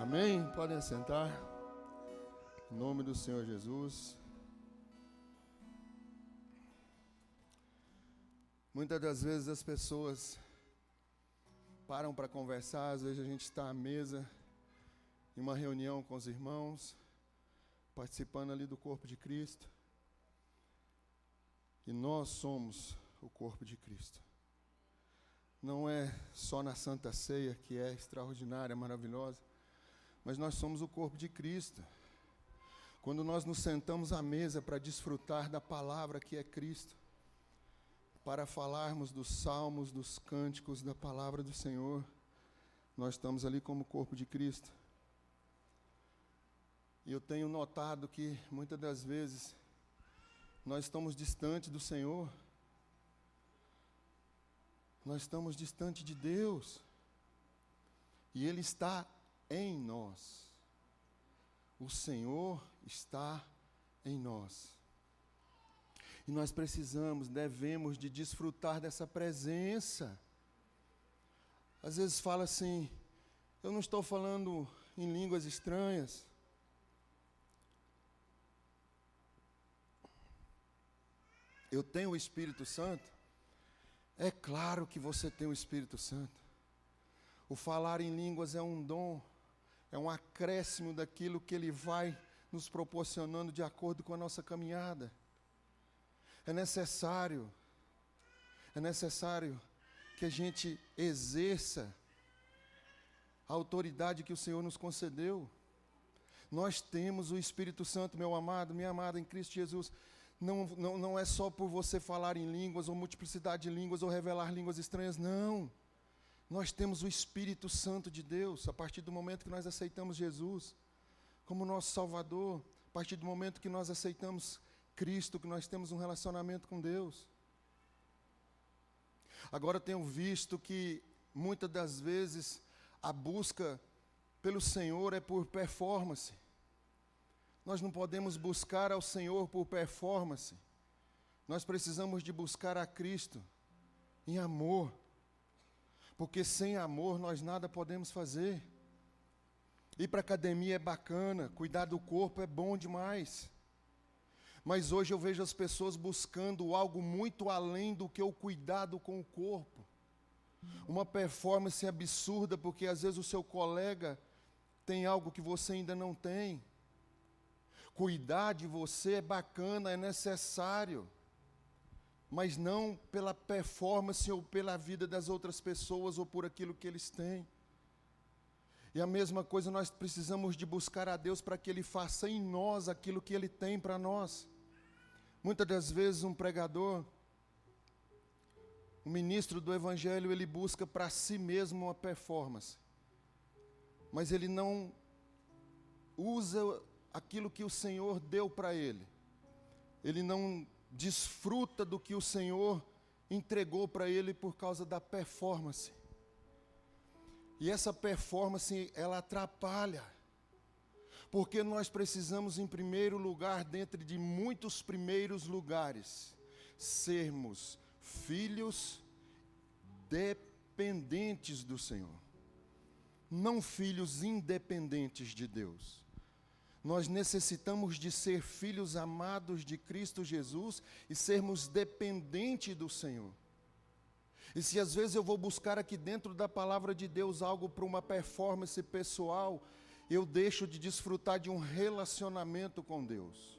Amém? Podem assentar. Em nome do Senhor Jesus. Muitas das vezes as pessoas param para conversar, às vezes a gente está à mesa, em uma reunião com os irmãos, participando ali do corpo de Cristo. E nós somos o corpo de Cristo. Não é só na Santa Ceia, que é extraordinária, maravilhosa, mas nós somos o corpo de Cristo. Quando nós nos sentamos à mesa para desfrutar da palavra que é Cristo, para falarmos dos salmos, dos cânticos, da palavra do Senhor, nós estamos ali como corpo de Cristo. E eu tenho notado que muitas das vezes nós estamos distantes do Senhor, nós estamos distantes de Deus, e Ele está em nós. O Senhor está em nós. E nós devemos de desfrutar dessa presença. Às vezes fala assim, eu não estou falando em línguas estranhas. Eu tenho o Espírito Santo. É claro que você tem o Espírito Santo. O falar em línguas é um dom, é um acréscimo daquilo que Ele vai nos proporcionando de acordo com a nossa caminhada. É necessário que a gente exerça a autoridade que o Senhor nos concedeu. Nós temos o Espírito Santo, meu amado, minha amada, em Cristo Jesus. Não é só por você falar em línguas, ou multiplicidade de línguas, ou revelar línguas estranhas, não. Nós temos o Espírito Santo de Deus, a partir do momento que nós aceitamos Jesus como nosso Salvador, a partir do momento que nós aceitamos Cristo, que nós temos um relacionamento com Deus. Agora tenho visto que muitas das vezes a busca pelo Senhor é por performance. Nós não podemos buscar ao Senhor por performance. Nós precisamos de buscar a Cristo em amor. Porque sem amor nós nada podemos fazer. Ir para a academia é bacana, cuidar do corpo é bom demais. Mas hoje eu vejo as pessoas buscando algo muito além do que o cuidado com o corpo. Uma performance absurda, porque às vezes o seu colega tem algo que você ainda não tem. Cuidar de você é bacana, é necessário, mas não pela performance ou pela vida das outras pessoas ou por aquilo que eles têm. E a mesma coisa nós precisamos de buscar a Deus para que Ele faça em nós aquilo que Ele tem para nós. Muitas das vezes um pregador, um ministro do Evangelho, ele busca para si mesmo uma performance, mas ele não usa aquilo que o Senhor deu para ele. Ele não desfruta do que o Senhor entregou para ele por causa da performance. E essa performance, ela atrapalha. Porque nós precisamos, em primeiro lugar, dentre de muitos primeiros lugares, sermos filhos dependentes do Senhor. Não filhos independentes de Deus. Nós necessitamos de ser filhos amados de Cristo Jesus e sermos dependentes do Senhor. E se às vezes eu vou buscar aqui dentro da palavra de Deus algo para uma performance pessoal, eu deixo de desfrutar de um relacionamento com Deus.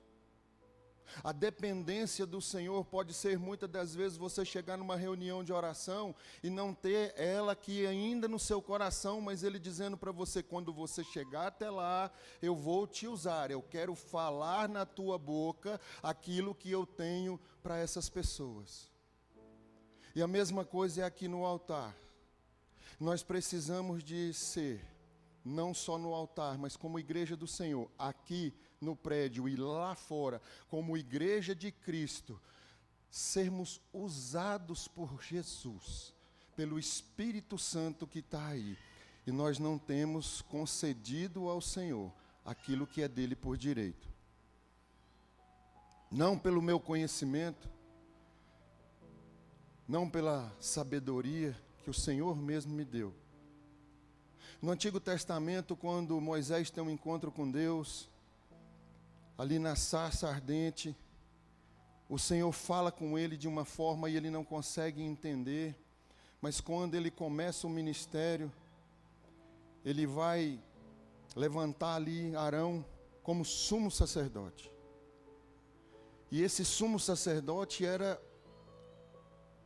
A dependência do Senhor pode ser muitas das vezes você chegar numa reunião de oração e não ter ela aqui ainda no seu coração, mas Ele dizendo para você, quando você chegar até lá, eu vou te usar, eu quero falar na tua boca aquilo que eu tenho para essas pessoas. E a mesma coisa é aqui no altar. Nós precisamos de ser, não só no altar, mas como igreja do Senhor, aqui no prédio e lá fora, como igreja de Cristo, sermos usados por Jesus, pelo Espírito Santo que está aí. E nós não temos concedido ao Senhor aquilo que é dele por direito. Não pelo meu conhecimento, não pela sabedoria que o Senhor mesmo me deu, No Antigo Testamento, quando Moisés tem um encontro com Deus, ali na sarça ardente, o Senhor fala com ele de uma forma e ele não consegue entender, mas quando ele começa o ministério, ele vai levantar ali Arão como sumo sacerdote. E esse sumo sacerdote era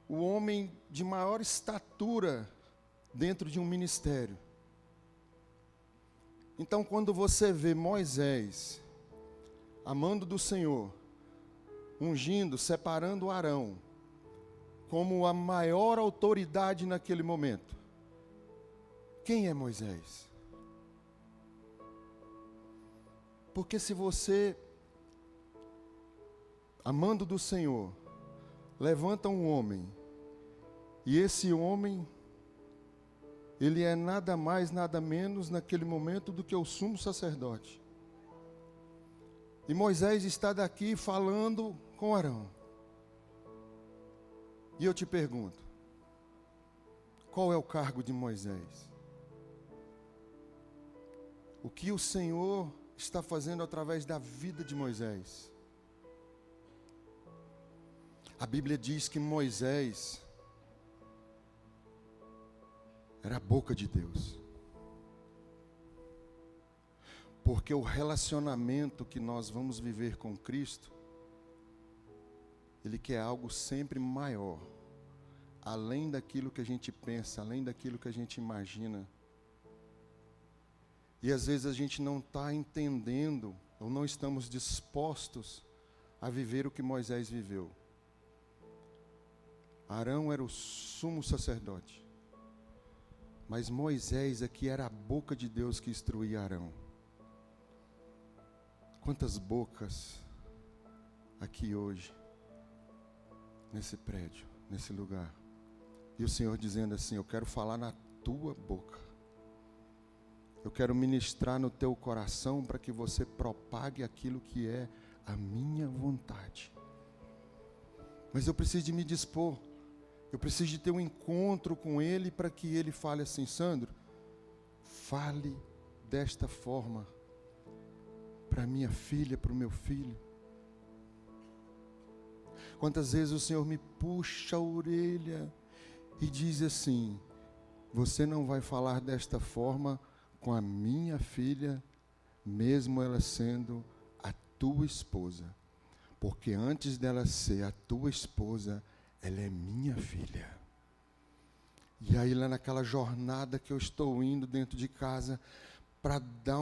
o homem de maior estatura dentro de um ministério. Então, quando você vê Moisés amando do Senhor, ungindo, separando Arão como a maior autoridade naquele momento, quem é Moisés? Porque se você, amando do Senhor, levanta um homem, e esse homem, ele é nada mais, nada menos naquele momento do que o sumo sacerdote. E Moisés está daqui falando com Arão. E eu te pergunto, qual é o cargo de Moisés? O que o Senhor está fazendo através da vida de Moisés? A Bíblia diz que Moisés era a boca de Deus. Porque o relacionamento que nós vamos viver com Cristo, Ele quer algo sempre maior, além daquilo que a gente pensa, além daquilo que a gente imagina. E às vezes a gente não está entendendo, ou não estamos dispostos a viver o que Moisés viveu. Arão era o sumo sacerdote, mas Moisés aqui era a boca de Deus que instruía Arão. Quantas bocas aqui hoje, nesse prédio, nesse lugar, e o Senhor dizendo assim: eu quero falar na tua boca, eu quero ministrar no teu coração para que você propague aquilo que é a minha vontade. Mas eu preciso de me dispor, eu preciso de ter um encontro com Ele para que Ele fale assim: Sandro, fale desta forma para minha filha, para o meu filho. Quantas vezes o Senhor me puxa a orelha e diz assim: você não vai falar desta forma com a minha filha, mesmo ela sendo a tua esposa, porque antes dela ser a tua esposa, ela é minha filha. E aí lá naquela jornada que eu estou indo dentro de casa, para dar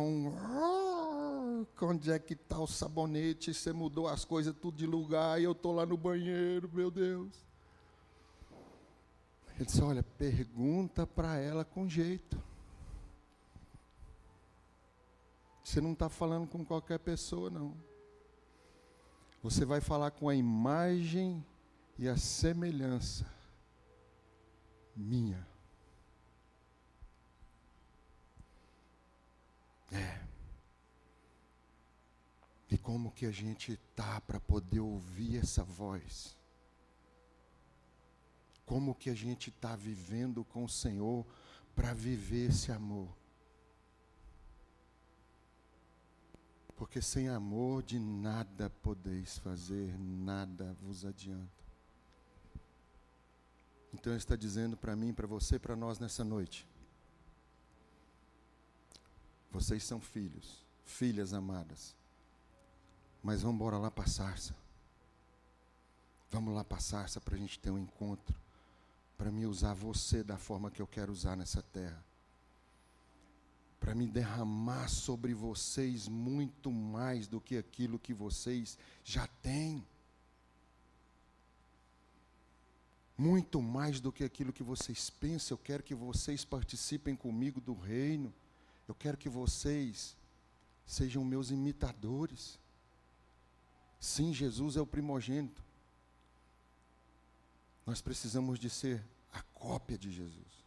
onde é que está o sabonete? Você mudou as coisas tudo de lugar e eu estou lá no banheiro, meu Deus. Ele disse: olha, pergunta para ela com jeito. Você não está falando com qualquer pessoa, não. Você vai falar com a imagem e a semelhança minha. E como que a gente está para poder ouvir essa voz? Como que a gente está vivendo com o Senhor para viver esse amor? Porque sem amor de nada podeis fazer, nada vos adianta. Então Ele está dizendo para mim, para você, para nós nessa noite: vocês são filhos, filhas amadas. Mas vamos embora lá para a sarça. Vamos lá para a sarça para a gente ter um encontro, para me usar você da forma que eu quero usar nessa terra, para me derramar sobre vocês muito mais do que aquilo que vocês já têm, muito mais do que aquilo que vocês pensam. Eu quero que vocês participem comigo do reino, eu quero que vocês sejam meus imitadores. Sim, Jesus é o primogênito. Nós precisamos de ser a cópia de Jesus.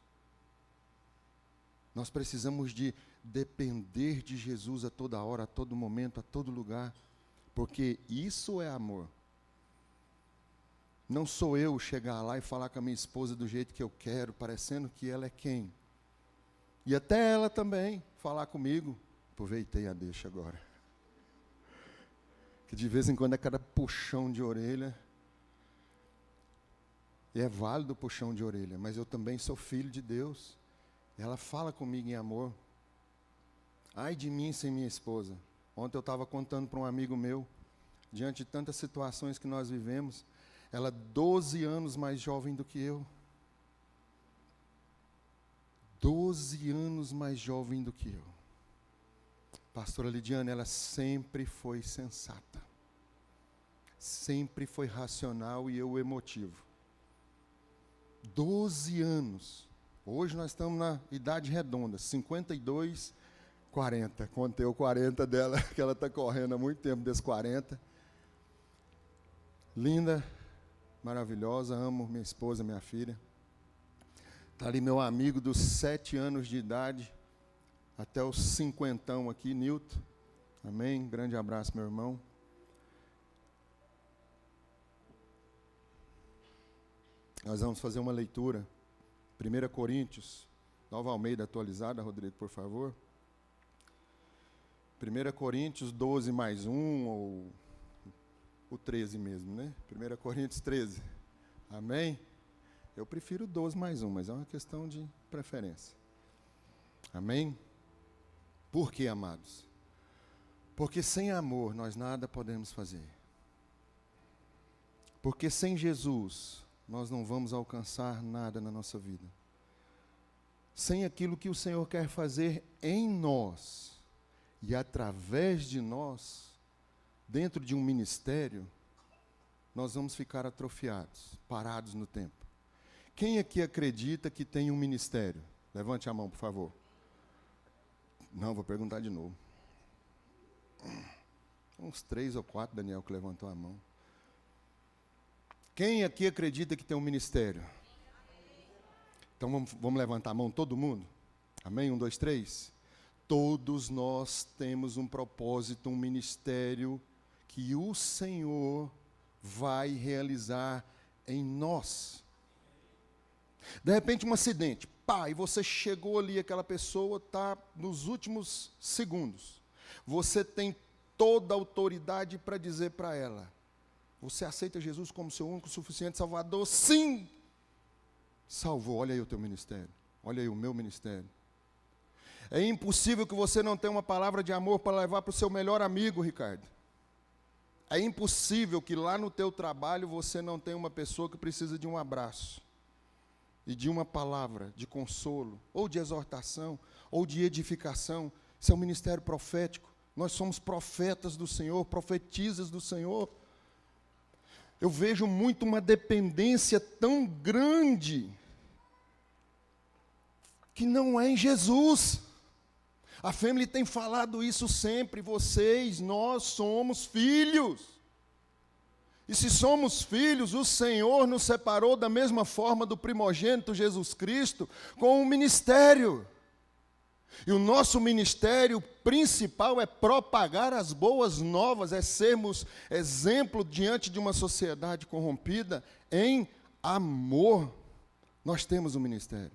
Nós precisamos de depender de Jesus a toda hora, a todo momento, a todo lugar, porque isso é amor. Não sou eu chegar lá e falar com a minha esposa do jeito que eu quero, parecendo que ela é quem? E até ela também falar comigo. Aproveitei a deixa agora. Que de vez em quando é cada puxão de orelha. E é válido o puxão de orelha, mas eu também sou filho de Deus. Ela fala comigo em amor. Ai de mim sem minha esposa. Ontem eu estava contando para um amigo meu, diante de tantas situações que nós vivemos, ela 12 anos mais jovem do que eu. 12 anos mais jovem do que eu. Pastora Lidiane, ela sempre foi sensata. Sempre foi racional e eu emotivo. 12 anos. Hoje nós estamos na idade redonda, 52, 40. Contei o 40 dela, que ela está correndo há muito tempo desses 40. Linda, maravilhosa, amo minha esposa, minha filha. Está ali meu amigo dos 7 anos de idade, até os 50 aqui, Nilton. Amém? Grande abraço, meu irmão. Nós vamos fazer uma leitura. 1 Coríntios, Nova Almeida atualizada, Rodrigo, por favor. 1 Coríntios 12 mais 1, ou o 13 mesmo, né? 1 Coríntios 13. Amém? Eu prefiro 12 mais 1, mas é uma questão de preferência. Amém? Por quê, amados? Porque sem amor nós nada podemos fazer. Porque sem Jesus nós não vamos alcançar nada na nossa vida. Sem aquilo que o Senhor quer fazer em nós e através de nós, dentro de um ministério, nós vamos ficar atrofiados, parados no tempo. Quem aqui acredita que tem um ministério? Levante a mão, por favor. Não, vou perguntar de novo. Uns 3 ou 4, Daniel, que levantou a mão. Quem aqui acredita que tem um ministério? Então vamos levantar a mão, todo mundo? Amém? 1, 2, 3. Todos nós temos um propósito, um ministério que o Senhor vai realizar em nós. De repente um acidente, pá, e você chegou ali, aquela pessoa está nos últimos segundos. Você tem toda a autoridade para dizer para ela: você aceita Jesus como seu único, suficiente Salvador? Sim! Salvou, olha aí o teu ministério, olha aí o meu ministério. É impossível que você não tenha uma palavra de amor para levar para o seu melhor amigo, Ricardo. É impossível que lá no teu trabalho você não tenha uma pessoa que precisa de um abraço e de uma palavra de consolo, ou de exortação, ou de edificação. Isso é um ministério profético. Nós somos profetas do Senhor, profetisas do Senhor. Eu vejo muito uma dependência tão grande que não é em Jesus. A Family tem falado isso sempre. Vocês, nós somos filhos. E se somos filhos, o Senhor nos separou da mesma forma do primogênito Jesus Cristo com um ministério. E o nosso ministério principal é propagar as boas novas, é sermos exemplo diante de uma sociedade corrompida em amor. Nós temos um ministério.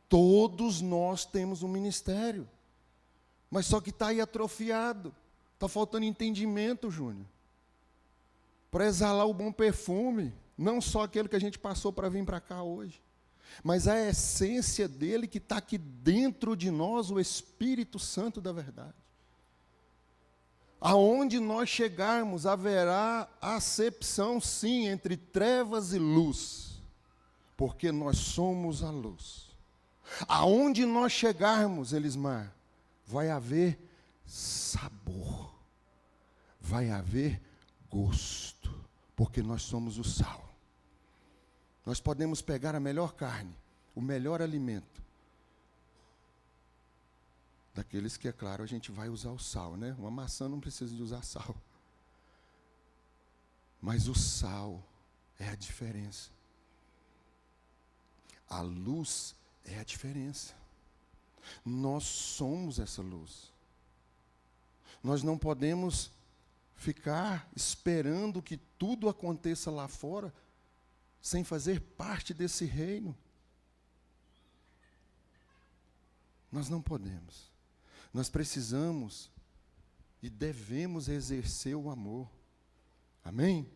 Todos nós temos um ministério. Mas só que está aí atrofiado. Está faltando entendimento, Júnior. Para exalar o bom perfume, não só aquele que a gente passou para vir para cá hoje, mas a essência dele que está aqui dentro de nós, o Espírito Santo da verdade. Aonde nós chegarmos, haverá acepção, sim, entre trevas e luz, porque nós somos a luz. Aonde nós chegarmos, Elismar, vai haver sabor, vai haver gosto, porque nós somos o sal. Nós podemos pegar a melhor carne, o melhor alimento, daqueles que, é claro, a gente vai usar o sal, né? Uma maçã não precisa de usar sal. Mas o sal é a diferença. A luz é a diferença. Nós somos essa luz. Nós não podemos ficar esperando que tudo aconteça lá fora sem fazer parte desse reino. Nós não podemos. Nós precisamos e devemos exercer o amor. Amém?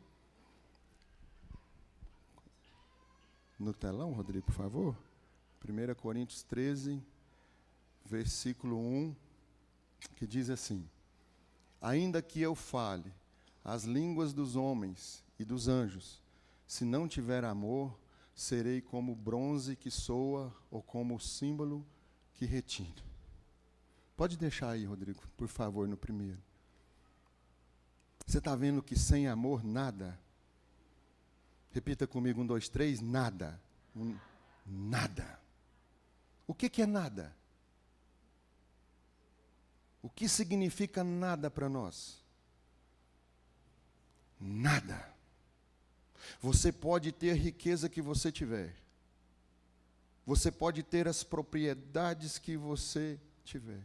No telão, Rodrigo, por favor. 1 Coríntios 13, versículo 1, que diz assim: ainda que eu fale as línguas dos homens e dos anjos, se não tiver amor, serei como o bronze que soa ou como o símbolo que retine. Pode deixar aí, Rodrigo, por favor, no primeiro. Você está vendo que sem amor, nada. Repita comigo, 1, 2, 3, nada. Nada. O que é nada? O que significa nada para nós? Nada. Você pode ter a riqueza que você tiver. Você pode ter as propriedades que você tiver.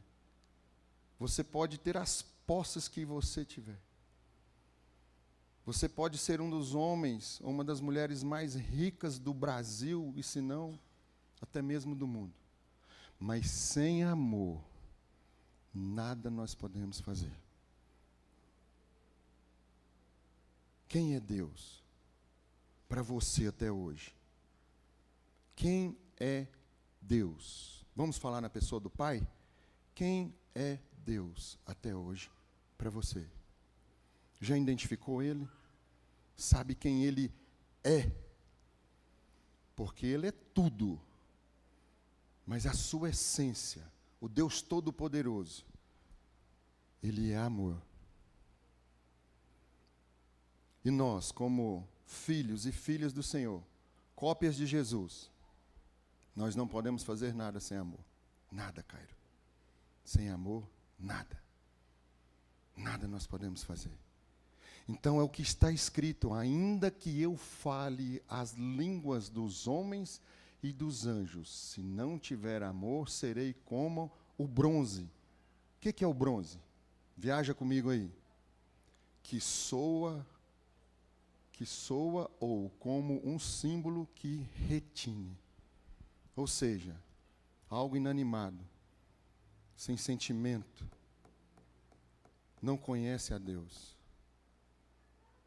Você pode ter as posses que você tiver. Você pode ser um dos homens, ou uma das mulheres mais ricas do Brasil, e se não, até mesmo do mundo. Mas sem amor, nada nós podemos fazer. Quem é Deus para você até hoje? Quem é Deus? Vamos falar na pessoa do Pai? Quem é Deus até hoje para você? Já identificou Ele? Sabe quem Ele é? Porque Ele é tudo. Mas a sua essência, o Deus Todo-Poderoso, Ele é amor. E nós, como filhos e filhas do Senhor, cópias de Jesus, nós não podemos fazer nada sem amor. Nada, Cairo. Sem amor, nada. Nada nós podemos fazer. Então é o que está escrito: ainda que eu fale as línguas dos homens e dos anjos, se não tiver amor, serei como o bronze. O que é o bronze? Viaja comigo aí. Que soa ou como um símbolo que retine. Ou seja, algo inanimado, sem sentimento, não conhece a Deus.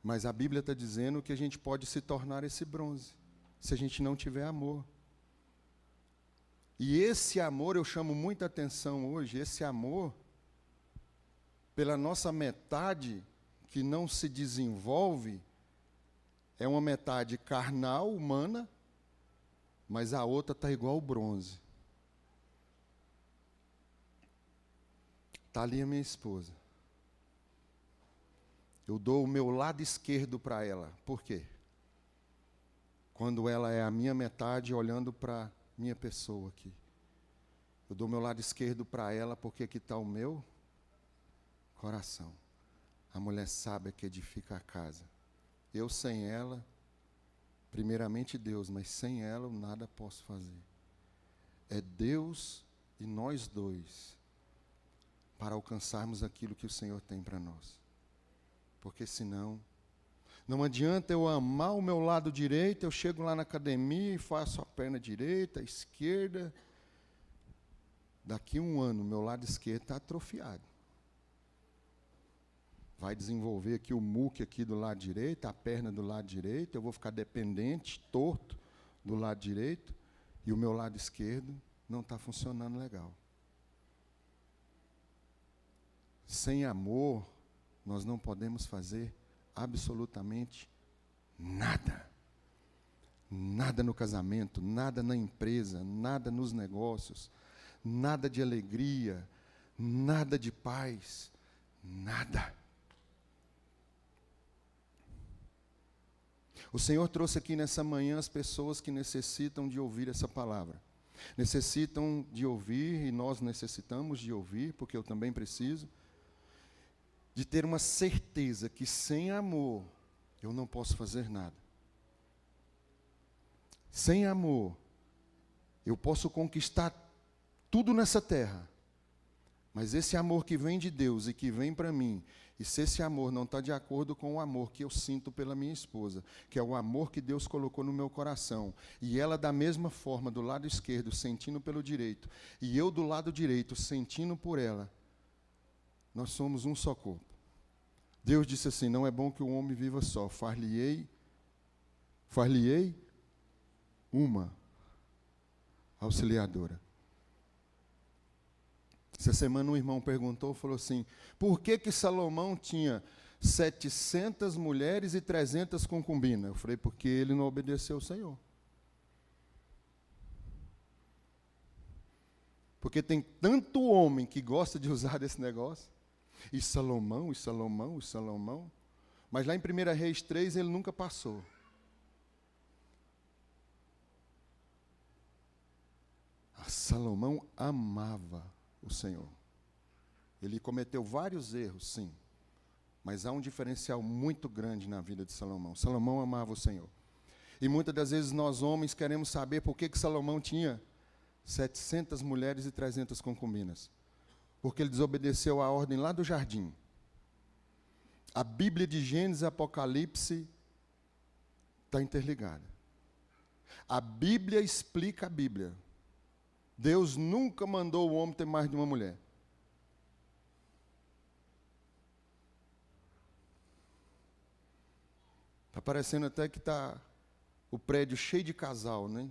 Mas a Bíblia está dizendo que a gente pode se tornar esse bronze, se a gente não tiver amor. E esse amor, eu chamo muita atenção hoje, esse amor, pela nossa metade, que não se desenvolve, é uma metade carnal, humana, mas a outra está igual ao bronze. Está ali a minha esposa. Eu dou o meu lado esquerdo para ela. Por quê? Quando ela é a minha metade olhando para minha pessoa aqui. Eu dou o meu lado esquerdo para ela porque aqui está o meu coração. A mulher sábia que edifica a casa. Eu sem ela, primeiramente Deus, mas sem ela eu nada posso fazer. É Deus e nós dois para alcançarmos aquilo que o Senhor tem para nós. Porque senão, não adianta eu amar o meu lado direito, eu chego lá na academia e faço a perna direita, a esquerda. Daqui a um ano, meu lado esquerdo está atrofiado. Vai desenvolver aqui o muque aqui do lado direito, a perna do lado direito, eu vou ficar dependente, torto do lado direito, e o meu lado esquerdo não está funcionando legal. Sem amor, nós não podemos fazer absolutamente nada. Nada no casamento, nada na empresa, nada nos negócios, nada de alegria, nada de paz, nada. O Senhor trouxe aqui nessa manhã as pessoas que necessitam de ouvir essa palavra. Necessitam de ouvir, e nós necessitamos de ouvir, porque eu também preciso, de ter uma certeza que sem amor eu não posso fazer nada. Sem amor, eu posso conquistar tudo nessa terra, Mas esse amor que vem de Deus e que vem para mim, e se esse amor não está de acordo com o amor que eu sinto pela minha esposa, que é o amor que Deus colocou no meu coração, e ela da mesma forma do lado esquerdo sentindo pelo direito, e eu do lado direito sentindo por ela, nós somos um só corpo. Deus disse assim: não é bom que o homem viva só, far-lhe-ei uma auxiliadora. Essa semana um irmão perguntou, falou assim: por que Salomão tinha 700 mulheres e 300 concubinas? Eu falei: porque ele não obedeceu ao Senhor. Porque tem tanto homem que gosta de usar desse negócio. E Salomão. Mas lá em 1 Reis 3 ele nunca passou. Salomão amava o Senhor. Ele cometeu vários erros, sim. Mas há um diferencial muito grande na vida de Salomão. Salomão amava o Senhor. E muitas das vezes nós homens queremos saber por que Salomão tinha 700 mulheres e 300 concubinas. Porque ele desobedeceu a ordem lá do jardim. A Bíblia de Gênesis e Apocalipse está interligada. A Bíblia explica a Bíblia. Deus nunca mandou o homem ter mais de uma mulher. Está parecendo até que está o prédio cheio de casal, né?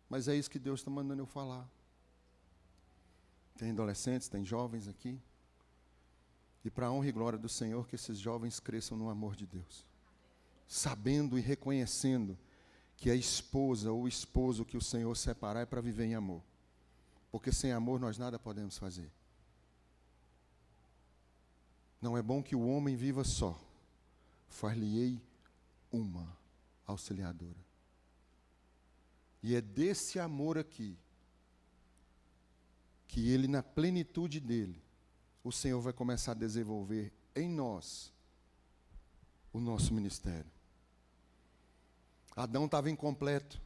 Mas é isso que Deus está mandando eu falar. Tem adolescentes, tem jovens aqui. E para a honra e glória do Senhor, que esses jovens cresçam no amor de Deus. Sabendo e reconhecendo que a esposa ou o esposo que o Senhor separar é para viver em amor. Porque sem amor nós nada podemos fazer. Não é bom que o homem viva só. Far-lhe-ei uma auxiliadora. E é desse amor aqui que ele, na plenitude dele, o Senhor vai começar a desenvolver em nós o nosso ministério. Adão estava incompleto.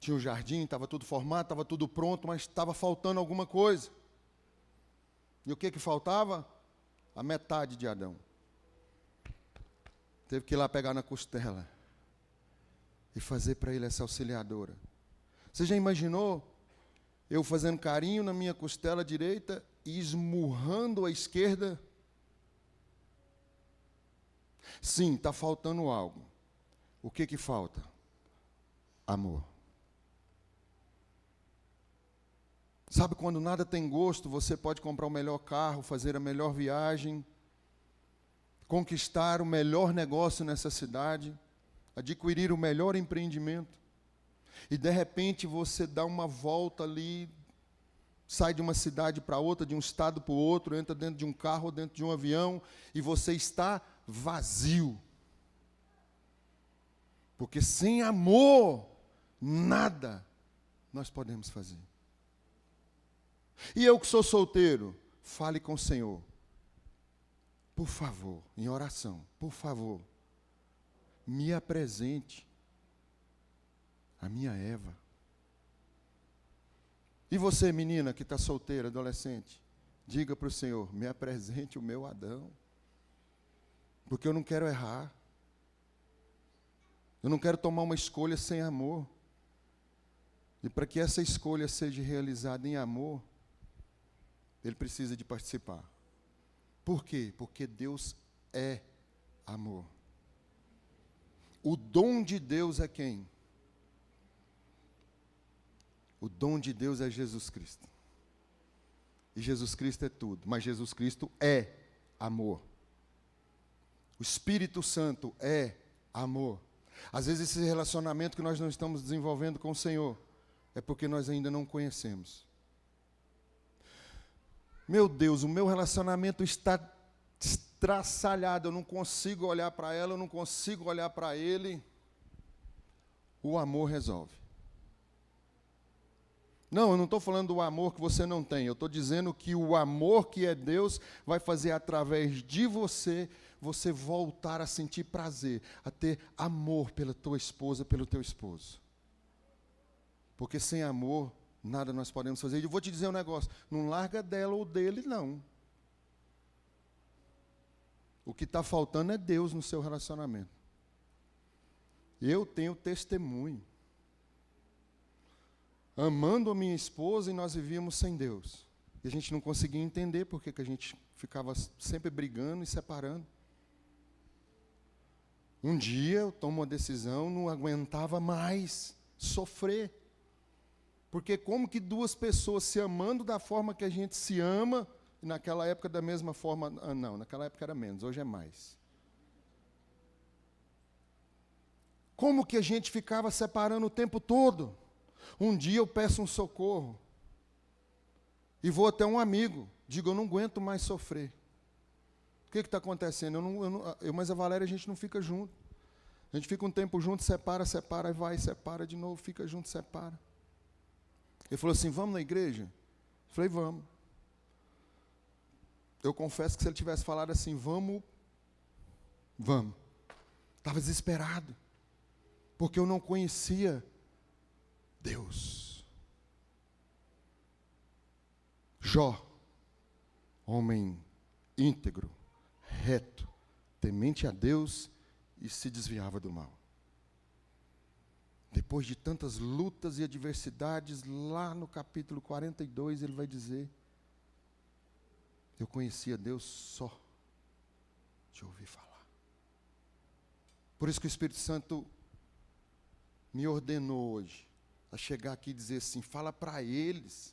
Tinha o jardim, estava tudo formado, estava tudo pronto, mas estava faltando alguma coisa. E o que faltava? A metade de Adão. Teve que ir lá pegar na costela e fazer para ele essa auxiliadora. Você já imaginou eu fazendo carinho na minha costela direita e esmurrando a esquerda? Sim, está faltando algo. O que falta? Amor. Sabe, quando nada tem gosto, você pode comprar o melhor carro, fazer a melhor viagem, conquistar o melhor negócio nessa cidade, adquirir o melhor empreendimento, e de repente você dá uma volta ali, sai de uma cidade para outra, de um estado para o outro, entra dentro de um carro ou dentro de um avião, e você está vazio. Porque sem amor, nada nós podemos fazer. E eu que sou solteiro, fale com o Senhor. Por favor, em oração, por favor, me apresente a minha Eva. E você, menina que está solteira, adolescente, diga para o Senhor, me apresente o meu Adão. Porque eu não quero errar. Eu não quero tomar uma escolha sem amor. E para que essa escolha seja realizada em amor, ele precisa de participar. Por quê? Porque Deus é amor. O dom de Deus é quem? O dom de Deus é Jesus Cristo. E Jesus Cristo é tudo, mas Jesus Cristo é amor. O Espírito Santo é amor. Às vezes esse relacionamento que nós não estamos desenvolvendo com o Senhor é porque nós ainda não conhecemos. Meu Deus, o meu relacionamento está estraçalhado, eu não consigo olhar para ela, eu não consigo olhar para ele. O amor resolve. Não, eu não estou falando do amor que você não tem, eu estou dizendo que o amor que é Deus vai fazer através de você, você voltar a sentir prazer, a ter amor pela tua esposa, pelo teu esposo. Porque sem amor Nada nós podemos fazer. E eu vou te dizer um negócio, não larga dela ou dele, não. O que está faltando é Deus no seu relacionamento. Eu tenho testemunho. Amando a minha esposa e nós vivíamos sem Deus. E a gente não conseguia entender porque que a gente ficava sempre brigando e separando. Um dia eu tomo uma decisão, não aguentava mais sofrer. Porque como que duas pessoas se amando da forma que a gente se ama, e naquela época da mesma forma, não, naquela época era menos, hoje é mais. Como que a gente ficava separando o tempo todo? Um dia eu peço um socorro, e vou até um amigo, digo, eu não aguento mais sofrer. O que está acontecendo? Eu mais a Valéria, a gente não fica junto. A gente fica um tempo junto, separa, e vai, separa de novo, fica junto, separa. Ele falou assim, vamos na igreja? Eu falei, vamos. Eu confesso que se ele tivesse falado assim, vamos. Estava desesperado. Porque eu não conhecia Deus. Jó, homem íntegro, reto, temente a Deus e se desviava do mal. Depois de tantas lutas e adversidades, lá no capítulo 42, ele vai dizer, eu conhecia Deus só de ouvir falar. Por isso que o Espírito Santo me ordenou hoje a chegar aqui e dizer assim, fala para eles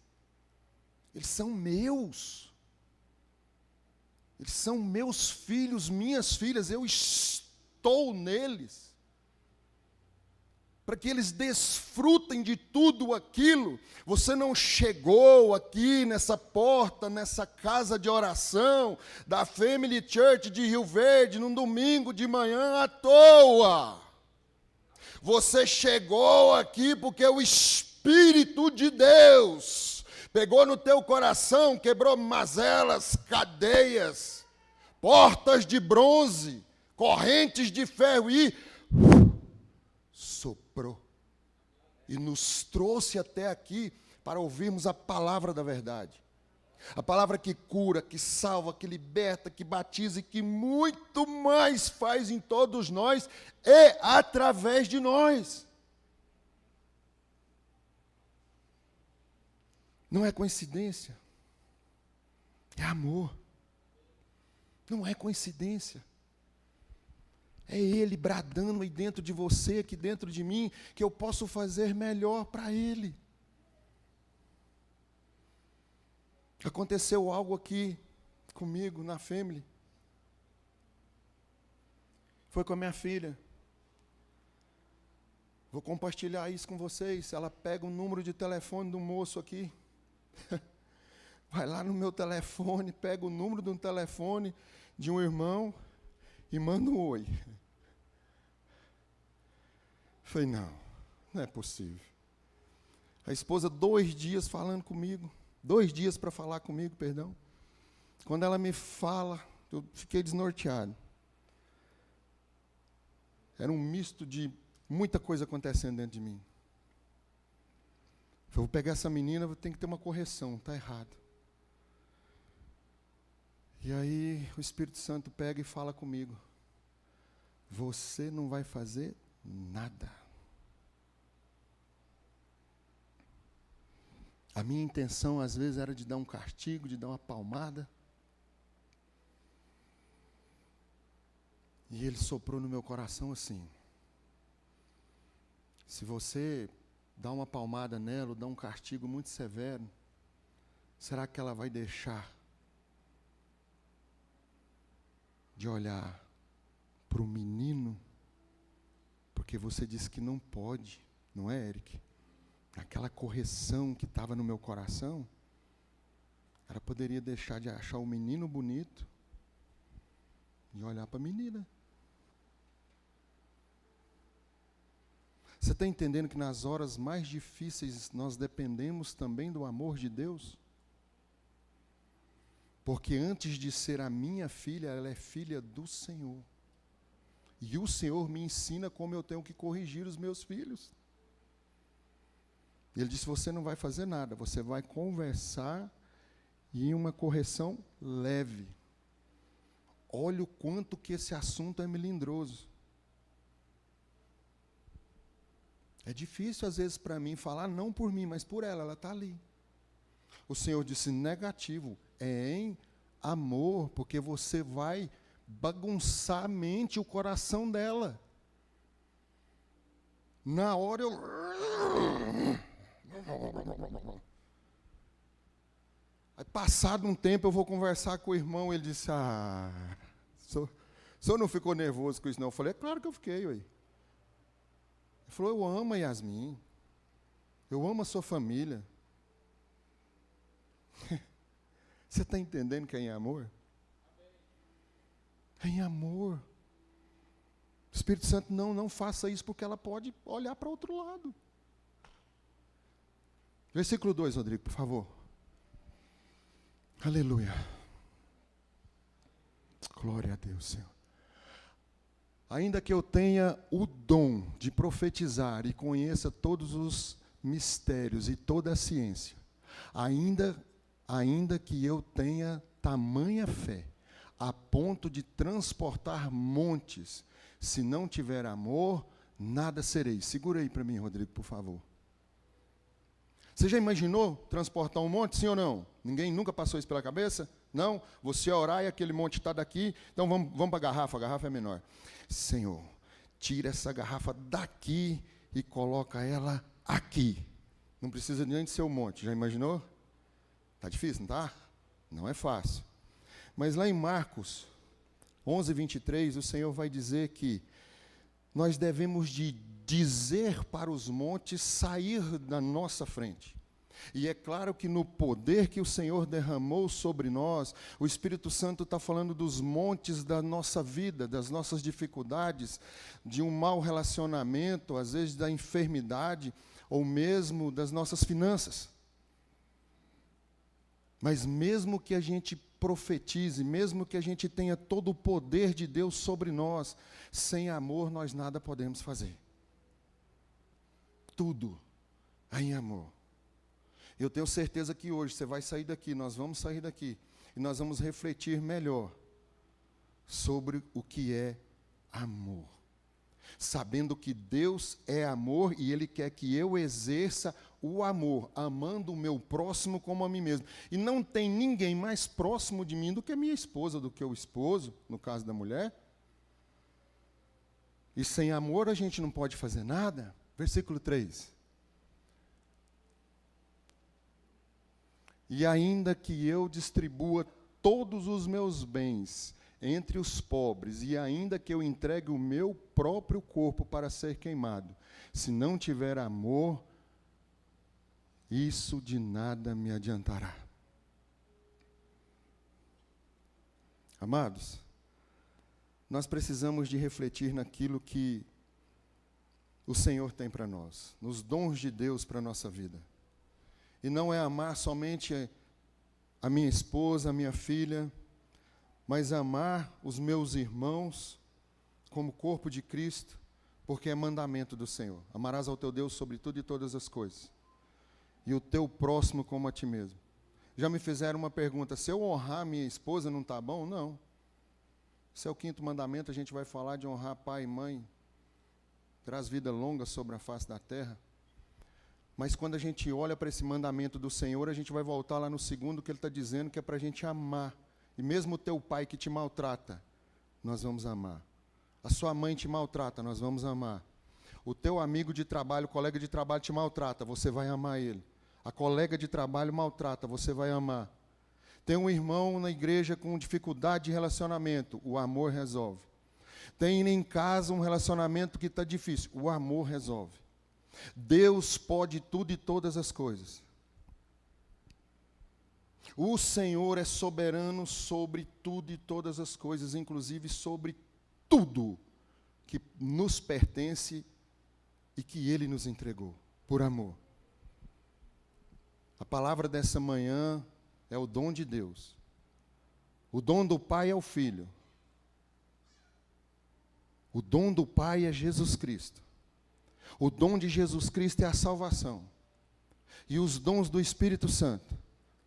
são meus. Eles são meus filhos, minhas filhas, eu estou neles. Para que eles desfrutem de tudo aquilo. Você não chegou aqui nessa porta, nessa casa de oração da Family Church de Rio Verde, num domingo de manhã à toa. Você chegou aqui porque o Espírito de Deus pegou no teu coração, quebrou mazelas, cadeias, portas de bronze, correntes de ferro e soprou. E nos trouxe até aqui para ouvirmos a palavra da verdade. A palavra que cura, que salva, que liberta, que batiza e que muito mais faz em todos nós e através de nós. Não é coincidência. É amor. Não é coincidência. É Ele bradando aí dentro de você, aqui dentro de mim, que eu posso fazer melhor para Ele. Aconteceu algo aqui comigo, na Family. Foi com a minha filha. Vou compartilhar isso com vocês. Ela pega o número de telefone do moço aqui. Vai lá no meu telefone, pega o número de um telefone de um irmão e manda um oi. Falei, não é possível. A esposa, 2 dias falando comigo. 2 dias para falar comigo, perdão. Quando ela me fala, eu fiquei desnorteado. Era um misto de muita coisa acontecendo dentro de mim. Eu vou pegar essa menina, tem que ter uma correção, está errado. E aí o Espírito Santo pega e fala comigo. Você não vai fazer nada. A minha intenção, às vezes, era de dar um castigo, de dar uma palmada. E ele soprou no meu coração assim. Se você dá uma palmada nela, ou dá um castigo muito severo, será que ela vai deixar de olhar para o menino? Porque você disse que não pode, não é, Eric? Aquela correção que estava no meu coração, ela poderia deixar de achar o menino bonito e olhar para a menina. Você está entendendo que nas horas mais difíceis nós dependemos também do amor de Deus? Porque antes de ser a minha filha, ela é filha do Senhor. E o Senhor me ensina como eu tenho que corrigir os meus filhos. Ele disse, você não vai fazer nada, você vai conversar e uma correção leve. Olha o quanto que esse assunto é melindroso. É difícil às vezes para mim falar, não por mim, mas por ela está ali. O Senhor disse, negativo, é em amor, porque você vai bagunçar a mente e o coração dela. Na hora eu... Aí, passado um tempo, eu vou conversar com o irmão, ele disse, o senhor não ficou nervoso com isso não? Eu falei, é claro que eu fiquei, ué. Ele falou, eu amo a Yasmin, eu amo a sua família. Você está entendendo que é em amor? É em amor. O Espírito Santo, não faça isso, porque ela pode olhar para outro lado. Versículo 2, Rodrigo, por favor. Aleluia. Glória a Deus, Senhor. Ainda que eu tenha o dom de profetizar e conheça todos os mistérios e toda a ciência, ainda que eu tenha tamanha fé, a ponto de transportar montes, se não tiver amor, nada serei. Segura aí para mim, Rodrigo, por favor. Você já imaginou transportar um monte, sim ou não? Ninguém nunca passou isso pela cabeça? Não? Você orar e aquele monte está daqui, então vamos para a garrafa é menor. Senhor, tira essa garrafa daqui e coloca ela aqui. Não precisa nem de ser um monte, já imaginou? Está difícil, não está? Não é fácil. Mas lá em Marcos 11:23, o Senhor vai dizer que nós devemos de dizer para os montes sair da nossa frente. E é claro que no poder que o Senhor derramou sobre nós, o Espírito Santo está falando dos montes da nossa vida, das nossas dificuldades, de um mau relacionamento, às vezes da enfermidade, ou mesmo das nossas finanças. Mas mesmo que a gente profetize, mesmo que a gente tenha todo o poder de Deus sobre nós, sem amor nós nada podemos fazer. Tudo é em amor. Eu tenho certeza que hoje você vai sair daqui, nós vamos sair daqui, e nós vamos refletir melhor sobre o que é amor. Sabendo que Deus é amor e Ele quer que eu exerça o amor, amando o meu próximo como a mim mesmo. E não tem ninguém mais próximo de mim do que a minha esposa, do que o esposo, no caso da mulher. E sem amor a gente não pode fazer nada. Versículo 3. E ainda que eu distribua todos os meus bens entre os pobres, e ainda que eu entregue o meu próprio corpo para ser queimado, se não tiver amor, isso de nada me adiantará. Amados, nós precisamos de refletir naquilo que o Senhor tem para nós, nos dons de Deus para a nossa vida. E não é amar somente a minha esposa, a minha filha, mas amar os meus irmãos como corpo de Cristo, porque é mandamento do Senhor. Amarás ao teu Deus sobre tudo e todas as coisas, e o teu próximo como a ti mesmo. Já me fizeram uma pergunta, se eu honrar minha esposa não está bom? Não. Esse é o 5º mandamento, a gente vai falar de honrar pai e mãe, traz vida longa sobre a face da terra. Mas quando a gente olha para esse mandamento do Senhor, a gente vai voltar lá no 2º, que Ele está dizendo que é para a gente amar. E mesmo o teu pai que te maltrata, nós vamos amar. A sua mãe te maltrata, nós vamos amar. O teu amigo de trabalho, colega de trabalho te maltrata, você vai amar ele. A colega de trabalho maltrata, você vai amar. Tem um irmão na igreja com dificuldade de relacionamento, o amor resolve. Tem em casa um relacionamento que está difícil, o amor resolve. Deus pode tudo e todas as coisas. O Senhor é soberano sobre tudo e todas as coisas, inclusive sobre tudo que nos pertence e que Ele nos entregou, por amor. A palavra dessa manhã é o dom de Deus. O dom do Pai é o Filho. O dom do Pai é Jesus Cristo. O dom de Jesus Cristo é a salvação. E os dons do Espírito Santo.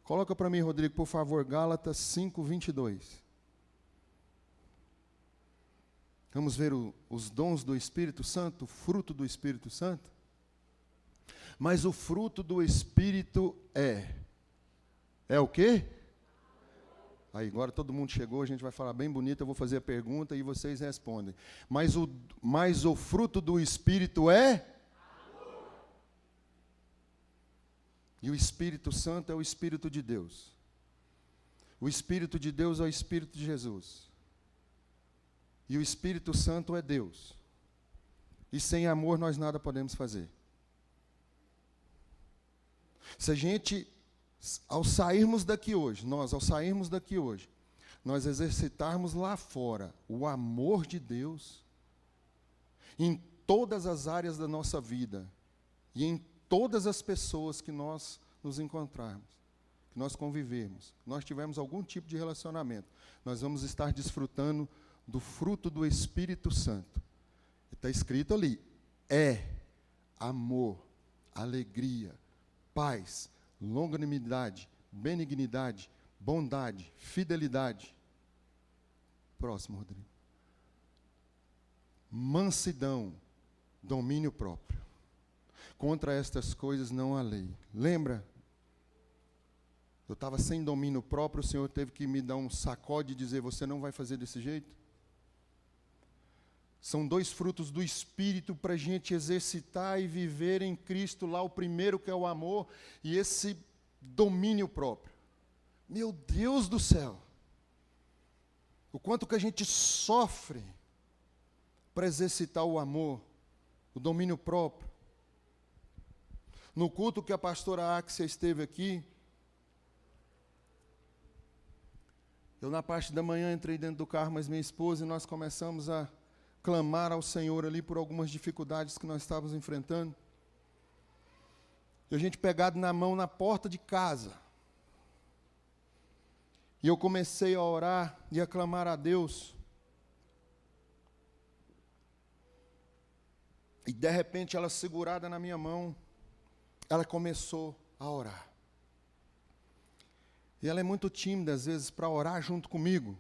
Coloca para mim, Rodrigo, por favor, Gálatas 5:22. Vamos ver os dons do Espírito Santo, o fruto do Espírito Santo. Mas o fruto do Espírito é o quê? Aí agora todo mundo chegou, a gente vai falar bem bonito, eu vou fazer a pergunta e vocês respondem. Mas o fruto do Espírito é? E o Espírito Santo é o Espírito de Deus. O Espírito de Deus é o Espírito de Jesus. E o Espírito Santo é Deus. E sem amor nós nada podemos fazer. Se a gente, ao sairmos daqui hoje, nós exercitarmos lá fora o amor de Deus, em todas as áreas da nossa vida, e em todas as pessoas que nós nos encontrarmos, que nós convivermos, nós tivermos algum tipo de relacionamento, nós vamos estar desfrutando do fruto do Espírito Santo. Está escrito ali, amor, alegria, paz, longanimidade, benignidade, bondade, fidelidade. Próximo, Rodrigo. Mansidão, domínio próprio. Contra estas coisas não há lei. Lembra? Eu estava sem domínio próprio, o Senhor teve que me dar um sacode e dizer, você não vai fazer desse jeito? São 2 frutos do Espírito para a gente exercitar e viver em Cristo lá. O primeiro que é o amor e esse domínio próprio. Meu Deus do céu! O quanto que a gente sofre para exercitar o amor, o domínio próprio. No culto que a pastora Axia esteve aqui, eu na parte da manhã entrei dentro do carro, mas minha esposa e nós começamos a clamar ao Senhor ali por algumas dificuldades que nós estávamos enfrentando. E a gente pegado na mão na porta de casa. E eu comecei a orar e a clamar a Deus. E de repente ela segurada na minha mão, ela começou a orar. E ela é muito tímida às vezes para orar junto comigo.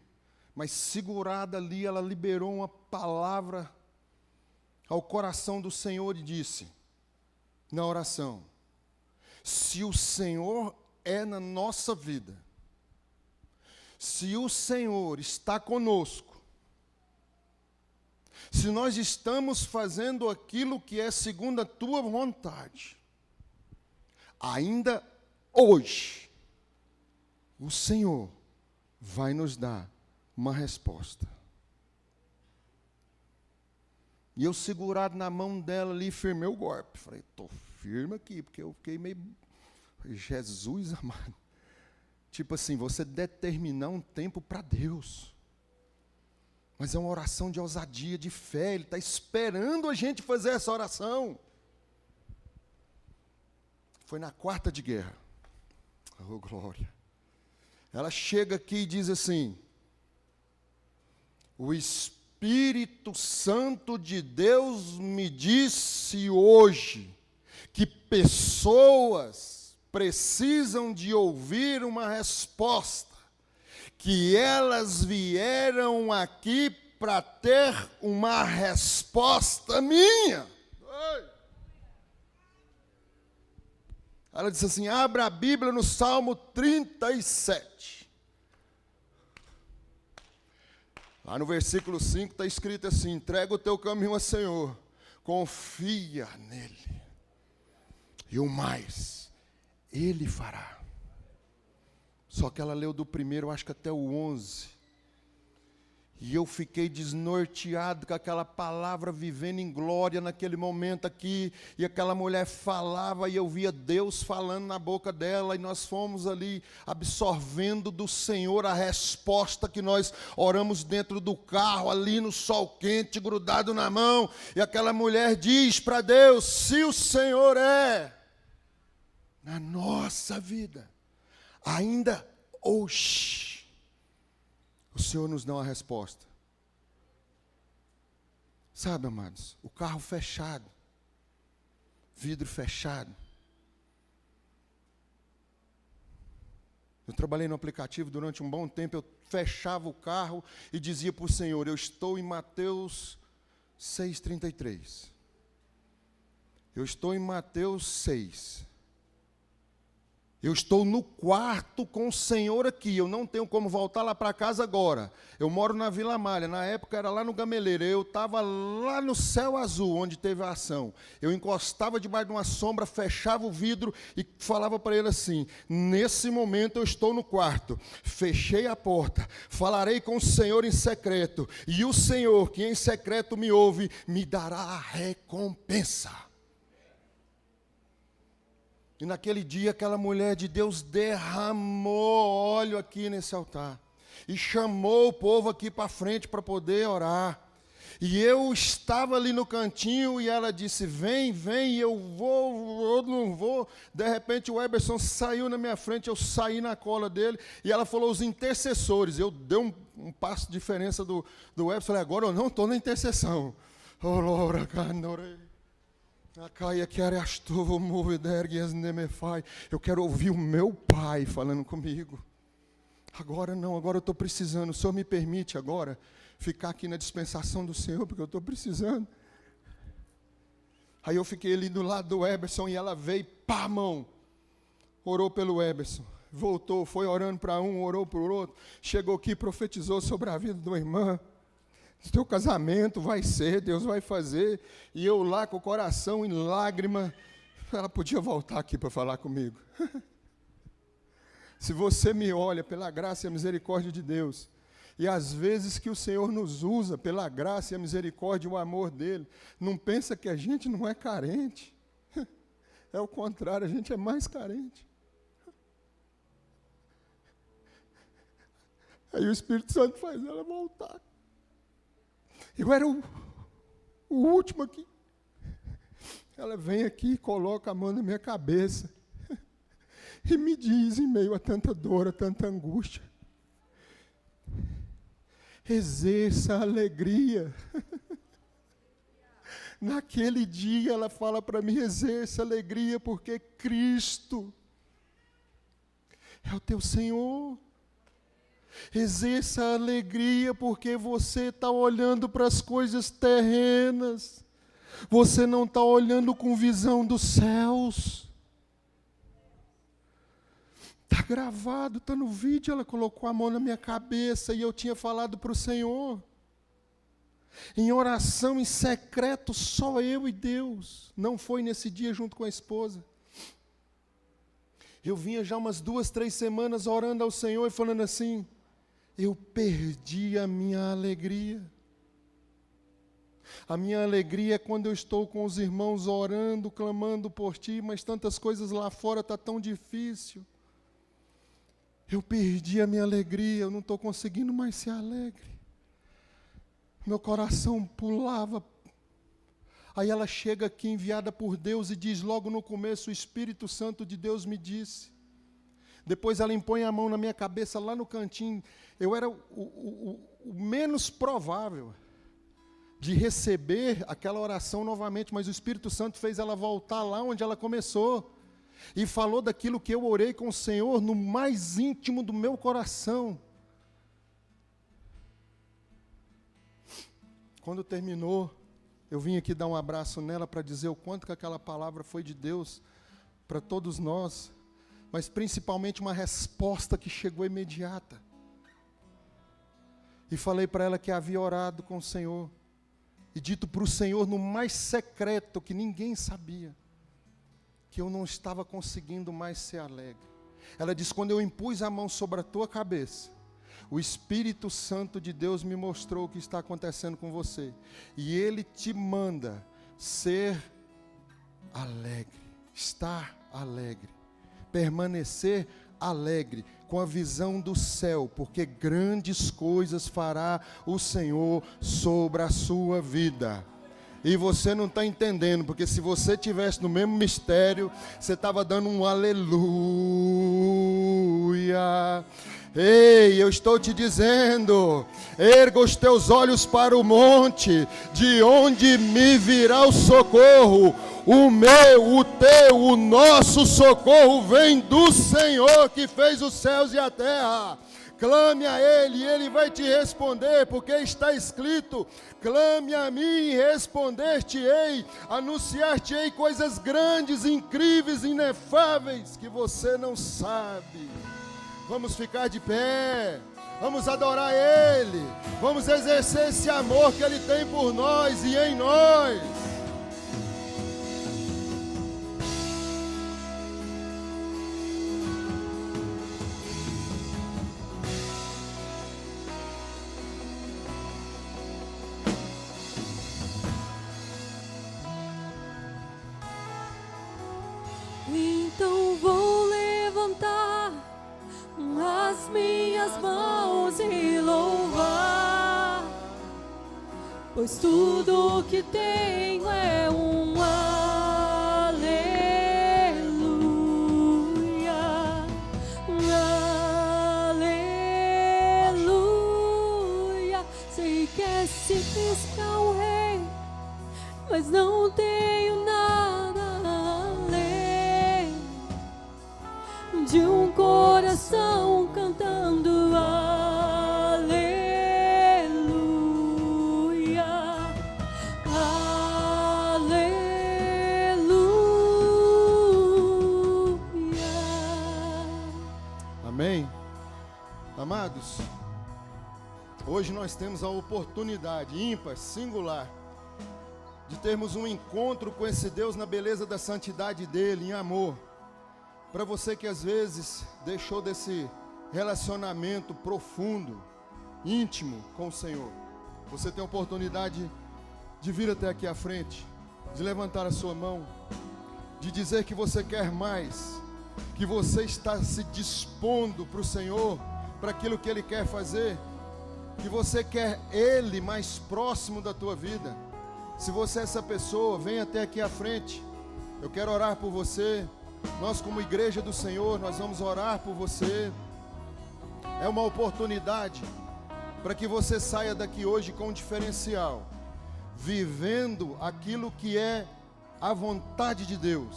Mas segurada ali, ela liberou uma palavra ao coração do Senhor e disse, na oração, se o Senhor é na nossa vida, se o Senhor está conosco, se nós estamos fazendo aquilo que é segundo a tua vontade, ainda hoje, o Senhor vai nos dar uma resposta. E eu segurado na mão dela ali, firmei o golpe. Falei, estou firme aqui, porque eu fiquei meio... Jesus amado. Tipo assim, você determinar um tempo para Deus. Mas é uma oração de ousadia, de fé. Ele está esperando a gente fazer essa oração. Foi na quarta de guerra. Oh, glória. Ela chega aqui e diz assim, o Espírito Santo de Deus me disse hoje que pessoas precisam de ouvir uma resposta, que elas vieram aqui para ter uma resposta minha. Ela disse assim, abra a Bíblia no Salmo 37. Lá no versículo 5 está escrito assim, entrega o teu caminho ao Senhor, confia nele, e o mais, Ele fará. Só que ela leu do primeiro, acho que até o 11, e eu fiquei desnorteado com aquela palavra vivendo em glória naquele momento aqui, e aquela mulher falava, e eu via Deus falando na boca dela, e nós fomos ali absorvendo do Senhor a resposta que nós oramos dentro do carro, ali no sol quente, grudado na mão, e aquela mulher diz para Deus, se o Senhor é na nossa vida, ainda hoje, o Senhor nos dá uma resposta. Sabe, amados, o carro fechado, vidro fechado, Eu trabalhei no aplicativo durante um bom tempo, eu fechava o carro e dizia para o Senhor, eu estou em Mateus 6,33. Eu estou em Mateus 6. Eu estou no quarto com o Senhor aqui, eu não tenho como voltar lá para casa agora. Eu moro na Vila Malha, na época era lá no Gameleira, eu estava lá no Céu Azul, onde teve a ação. Eu encostava debaixo de uma sombra, fechava o vidro e falava para ele assim, nesse momento eu estou no quarto, fechei a porta, falarei com o Senhor em secreto, e o Senhor, que em secreto me ouve, me dará a recompensa. E naquele dia aquela mulher de Deus derramou óleo aqui nesse altar. E chamou o povo aqui para frente para poder orar. E eu estava ali no cantinho e ela disse, vem, eu vou, eu não vou. De repente o Eberson saiu na minha frente, eu saí na cola dele. E ela falou, os intercessores. Eu dei um passo de diferença do Eberson. Falei, agora eu não estou na intercessão. Eu quero ouvir o meu pai falando comigo. Agora não, agora eu estou precisando. O Senhor me permite agora ficar aqui na dispensação do Senhor, porque eu estou precisando. Aí eu fiquei ali do lado do Eberson e ela veio, pá, mão. Orou pelo Eberson. Voltou, foi orando para um, orou para o outro. Chegou aqui, profetizou sobre a vida de uma irmã. Teu casamento vai ser, Deus vai fazer. E eu lá com o coração em lágrima, ela podia voltar aqui para falar comigo. Se você me olha pela graça e a misericórdia de Deus, e às vezes que o Senhor nos usa pela graça e a misericórdia e o amor dEle, não pensa que a gente não é carente. É o contrário, a gente é mais carente. Aí o Espírito Santo faz ela voltar. Eu era o último aqui. Ela vem aqui e coloca a mão na minha cabeça e me diz, em meio a tanta dor, a tanta angústia, exerça a alegria. Naquele dia ela fala para mim, exerça a alegria, porque Cristo é o teu Senhor. Exerça a alegria, porque você está olhando para as coisas terrenas. Você não está olhando com visão dos céus. Está gravado, está no vídeo. Ela colocou a mão na minha cabeça e eu tinha falado para o Senhor. Em oração, em secreto, só eu e Deus. Não foi nesse dia junto com a esposa. Eu vinha já umas 2, 3 semanas orando ao Senhor e falando assim, eu perdi a minha alegria. A minha alegria é quando eu estou com os irmãos orando, clamando por Ti, mas tantas coisas lá fora está tão difícil. Eu perdi a minha alegria, eu não estou conseguindo mais ser alegre. Meu coração pulava. Aí ela chega aqui enviada por Deus e diz logo no começo, o Espírito Santo de Deus me disse. Depois ela impõe a mão na minha cabeça lá no cantinho. Eu era o menos provável de receber aquela oração novamente, mas o Espírito Santo fez ela voltar lá onde ela começou. E falou daquilo que eu orei com o Senhor no mais íntimo do meu coração. Quando terminou, eu vim aqui dar um abraço nela para dizer o quanto que aquela palavra foi de Deus para todos nós, mas principalmente uma resposta que chegou imediata. E falei para ela que havia orado com o Senhor e dito para o Senhor no mais secreto, que ninguém sabia, que eu não estava conseguindo mais ser alegre. Ela disse, quando eu impus a mão sobre a tua cabeça, o Espírito Santo de Deus me mostrou o que está acontecendo com você. E Ele te manda ser alegre, estar alegre, permanecer alegre, com a visão do céu, porque grandes coisas fará o Senhor sobre a sua vida. E você não está entendendo, porque se você estivesse no mesmo mistério, você estava dando um aleluia. Ei, eu estou te dizendo, erga os teus olhos para o monte, de onde me virá o socorro. O meu, o teu, o nosso socorro vem do Senhor que fez os céus e a terra. Clame a Ele e Ele vai te responder, porque está escrito: clame a mim e responder-te-ei, anunciar-te-ei coisas grandes, incríveis, inefáveis, que você não sabe. Vamos ficar de pé, vamos adorar Ele, vamos exercer esse amor que Ele tem por nós e em nós. Então vou levantar as minhas mãos e louvar, pois tudo que tenho é um aleluia, aleluia. Sei que é simples para o rei, mas não tenho nada além de um coração cantando aleluia, aleluia. Amém? Amados, hoje nós temos a oportunidade ímpar, singular, de termos um encontro com esse Deus na beleza da santidade dele, em amor. Para você que às vezes deixou desse relacionamento profundo, íntimo com o Senhor, você tem a oportunidade de vir até aqui à frente, de levantar a sua mão, de dizer que você quer mais, que você está se dispondo para o Senhor, para aquilo que Ele quer fazer, que você quer Ele mais próximo da tua vida. Se você é essa pessoa, vem até aqui à frente. Eu quero orar por você. Nós, como igreja do Senhor, nós vamos orar por você. É uma oportunidade para que você saia daqui hoje com um diferencial, vivendo aquilo que é a vontade de Deus,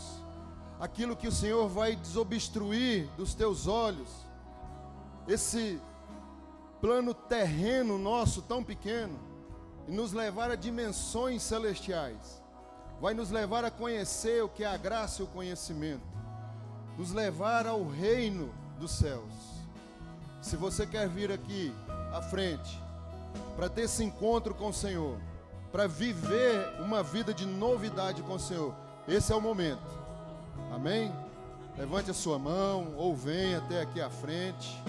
aquilo que o Senhor vai desobstruir dos teus olhos, esse plano terreno nosso tão pequeno, e nos levar a dimensões celestiais. Vai nos levar a conhecer o que é a graça e o conhecimento, nos levar ao reino dos céus. Se você quer vir aqui à frente para ter esse encontro com o Senhor, para viver uma vida de novidade com o Senhor, esse é o momento. Amém? Levante a sua mão ou venha até aqui à frente.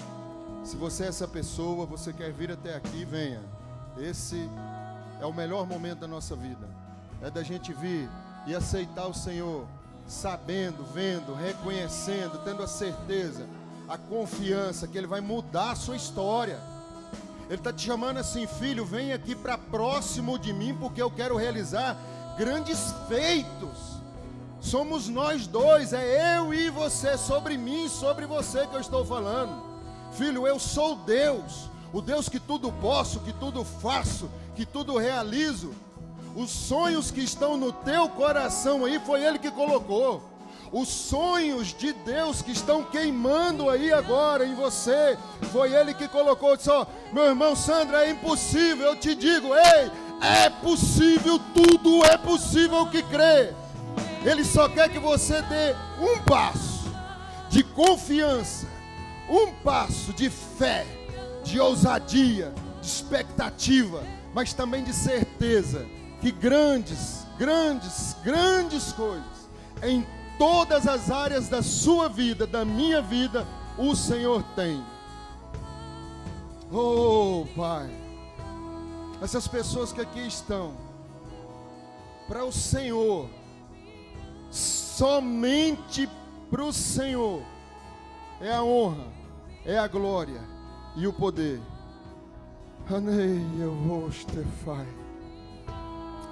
Se você é essa pessoa, você quer vir até aqui, venha. Esse é o melhor momento da nossa vida. É da gente vir e aceitar o Senhor, sabendo, vendo, reconhecendo, tendo a certeza, a confiança que Ele vai mudar a sua história. Ele está te chamando assim: filho, vem aqui para próximo de mim, porque eu quero realizar grandes feitos. Somos nós dois, é eu e você, sobre mim e sobre você que eu estou falando. Filho, eu sou Deus, o Deus que tudo posso, que tudo faço, que tudo realizo. Os sonhos que estão no teu coração aí, foi Ele que colocou. Os sonhos de Deus que estão queimando aí agora em você, foi Ele que colocou. Só, meu irmão Sandro, é impossível. Eu te digo, ei, é possível, tudo é possível que crê. Ele só quer que você dê um passo de confiança, um passo de fé, de ousadia, de expectativa, mas também de certeza que grandes coisas em todas as áreas da sua vida, da minha vida, o Senhor tem. Oh, Pai, essas pessoas que aqui estão, para o Senhor, somente para o Senhor, é a honra, é a glória e o poder. Anei eu vou estefai.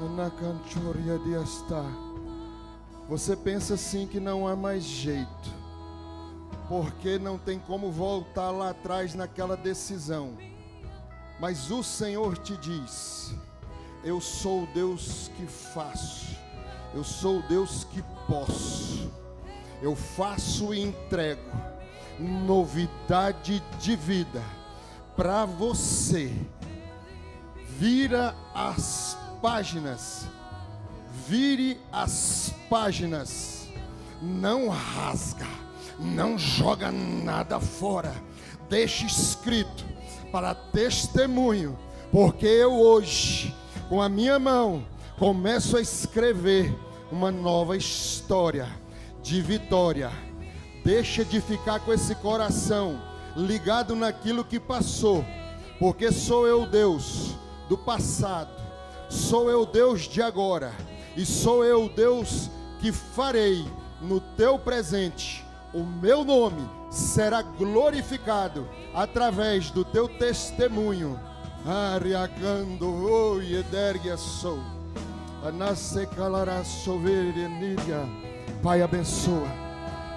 Anacanchoria de astar. Você pensa assim que não há mais jeito, porque não tem como voltar lá atrás naquela decisão. Mas o Senhor te diz: eu sou o Deus que faço, Eu sou o Deus que posso. Eu faço e entrego novidade de vida para você. Vira as páginas. Vire as páginas. Não rasga. Não joga nada fora. Deixe escrito para testemunho. Porque eu hoje, com a minha mão, começo a escrever uma nova história de vitória. Deixa de ficar com esse coração ligado naquilo que passou, porque sou eu Deus do passado, sou eu Deus de agora, e sou eu Deus que farei no teu presente. O meu nome será glorificado através do teu testemunho. Ariagando o edergia sou. Pai, abençoa.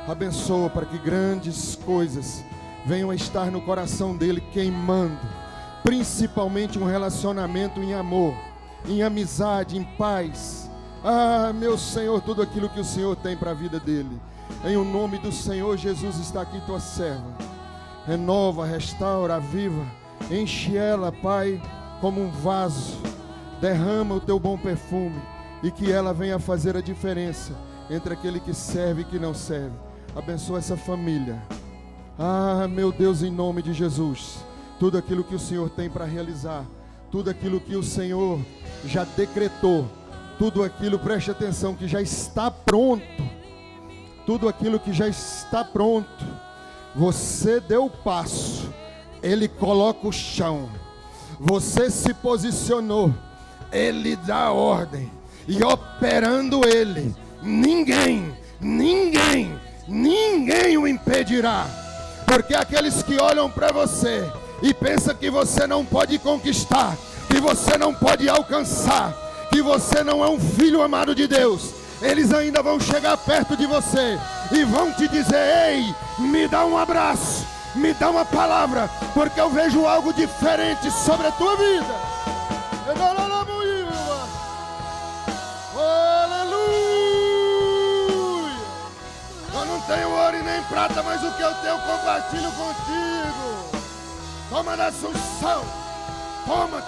Abençoa para que grandes coisas venham a estar no coração dele queimando. Principalmente um relacionamento em amor, em amizade, em paz. Ah, meu Senhor, tudo aquilo que o Senhor tem para a vida dele. Em o nome do Senhor Jesus está aqui tua serva. Renova, restaura, aviva. Enche ela, Pai, como um vaso. Derrama o teu bom perfume e que ela venha fazer a diferença entre aquele que serve e que não serve. Abençoa essa família. Ah, meu Deus, em nome de Jesus. Tudo aquilo que o Senhor tem para realizar, tudo aquilo que o Senhor já decretou, tudo aquilo, preste atenção, que já está pronto. Tudo aquilo que já está pronto. Você deu o passo, Ele coloca o chão. Você se posicionou, Ele dá a ordem. E operando Ele, ninguém o impedirá. Porque aqueles que olham para você e pensam que você não pode conquistar, que você não pode alcançar, que você não é um filho amado de Deus, eles ainda vão chegar perto de você e vão te dizer: ei, me dá um abraço, me dá uma palavra, porque eu vejo algo diferente sobre a tua vida. Aleluia! Eu não tenho ouro e nem prata, mas o que eu tenho eu compartilho contigo. Toma da Assunção. Toma.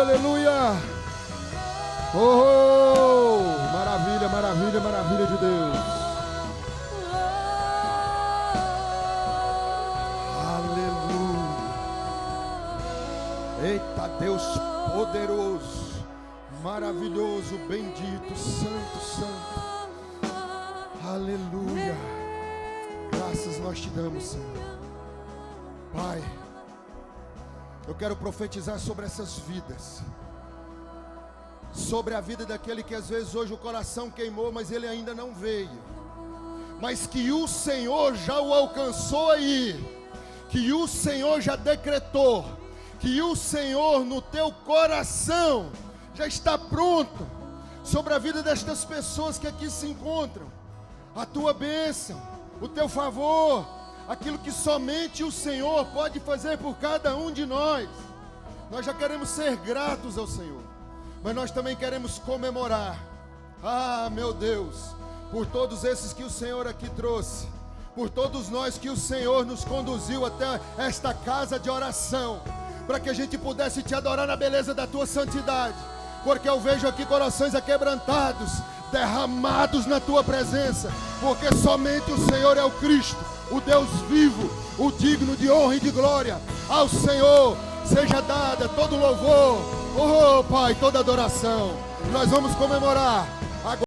Aleluia. Oh, maravilha de Deus. Aleluia. Eita, Deus poderoso, maravilhoso, bendito, santo. Aleluia. Graças nós te damos, Senhor. Pai, eu quero profetizar sobre essas vidas, sobre a vida daquele que às vezes hoje o coração queimou, mas ele ainda não veio, mas que o Senhor já o alcançou aí, que o Senhor já decretou, que o Senhor no teu coração já está pronto sobre a vida destas pessoas que aqui se encontram. A tua bênção, o teu favor, aquilo que somente o Senhor pode fazer por cada um de nós. Nós já queremos ser gratos ao Senhor, mas nós também queremos comemorar. Ah, meu Deus, por todos esses que o Senhor aqui trouxe, por todos nós que o Senhor nos conduziu até esta casa de oração, para que a gente pudesse te adorar na beleza da tua santidade, porque eu vejo aqui corações aquebrantados, derramados na tua presença, porque somente o Senhor é o Cristo, o Deus vivo, o digno de honra e de glória. Ao Senhor seja dada todo louvor, oh Pai, toda adoração. Nós vamos comemorar